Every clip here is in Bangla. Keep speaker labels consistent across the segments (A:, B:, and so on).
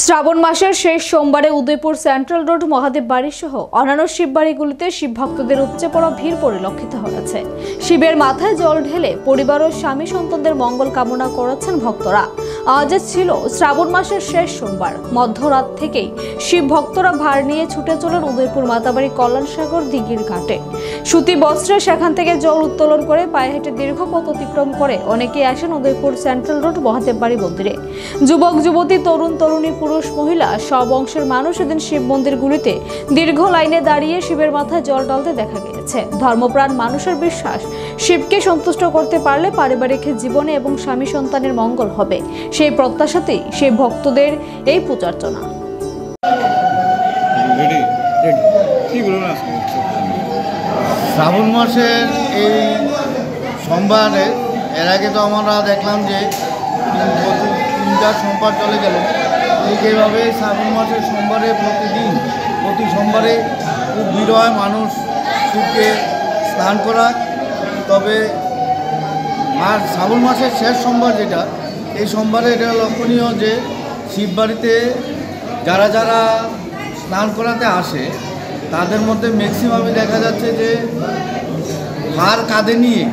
A: শ্রাবণ মাসের শেষ সোমবারে উদয়পুর সেন্ট্রাল রোড মহাদেব বাড়ি সহ অন্যান্য শিববাড়িগুলিতে শিব ভক্তদের উপচে পড়া ভিড় পরিলক্ষিত হয়েছে। শিবের মাথায় জল ঢেলে পরিবার ও স্বামী সন্তানদের মঙ্গল কামনা করেছেন ভক্তরা। আজ ছিল শ্রাবণ মাসের শেষ সোমবার। মধ্যরাত থেকেই শিব ভক্তরা ভার নিয়ে ছুটে চলেন উদয়পুর মাতাবাড়ি কল্যাণসাগর দিঘির ঘাটে। সুতি বস্ত্রে সেখান থেকে জল উত্তোলন করে পায়ে হেঁটে দীর্ঘ পথ অতিক্রম করে অনেকেই আসেন উদয়পুর সেন্ট্রাল রোড মহাদেব বাড়ি মন্দিরে। যুবক যুবতী, তরুণ তরুণী, পুরুষ মহিলা সব অংশের মানুষ এদিন শিব মন্দিরগুলিতে দীর্ঘ লাইনে দাঁড়িয়ে শিবের মাথায় জল ঢালতে দেখা গিয়েছে। ধর্মপ্রাণ মানুষের বিশ্বাস, শিবকে সন্তুষ্ট করতে পারলে পারিবারিক জীবনে এবং স্বামী সন্তানের মঙ্গল হবে। সেই প্রত্যাশাতেই সেই ভক্তদের এই পূজার্চনা।
B: শ্রাবণ মাসের এই সোমবারে এর আগে তো আমরা দেখলাম যে 3-4 সোমবার চলে গেল। ঠিক এইভাবে শ্রাবণ মাসের সোমবারে প্রতি সোমবারে খুব ভিড় হয়, মানুষ শিবকে স্নান করা। তবে শ্রাবণ মাসের শেষ সোমবার যেটা, এই সোমবারে এটা লক্ষণীয় যে শিব বাড়িতে যারা যারা স্নান করাতে আসে তাদের মধ্যে ম্যাক্সিমামই দেখা যাচ্ছে যে হার কাঁধে নিয়ে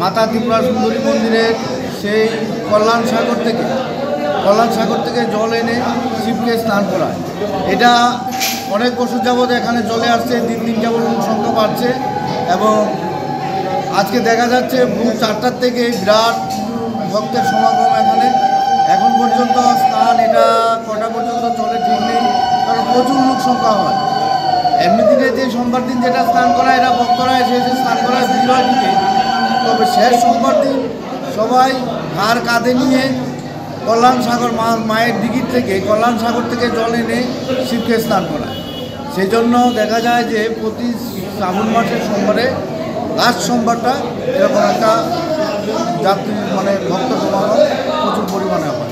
B: মাতা ত্রিপুরা সুন্দরী মন্দিরের সেই কল্যাণসাগর থেকে জল এনে শিবকে স্নান করায়। এটা অনেক বছর যাবৎ এখানে চলে আসছে, দিন দিন যাবৎ সংখ্যা বাড়ছে এবং আজকে দেখা যাচ্ছে ভোর 4টার থেকে বিরাট ভক্তের সমাগম এখানে। এখন পর্যন্ত স্নান এটা কটা পর্যন্ত চলে ঠিক নেই, কারণ প্রচুর লোক সংখ্যা হয়। এমনি দিনে যে সোমবার দিন যেটা স্নান করা, এরা ভক্তরা এসে স্নান করায় ভিড় হয় ঠিকই, তবে শেষ সোমবার দিন সবাই হার কাঁধে নিয়ে কল্যাণসাগর মায়ের দিঘির থেকে কল্যাণসাগর থেকে জল এনে শিবকে স্নান করায়। সেই জন্য দেখা যায় যে প্রতি শ্রাবণ মাসের সোমবারে লাস্ট সোমবারটা এরকম একটা যাত্রী ভক্ত সমাগম প্রচুর পরিমাণে হয়।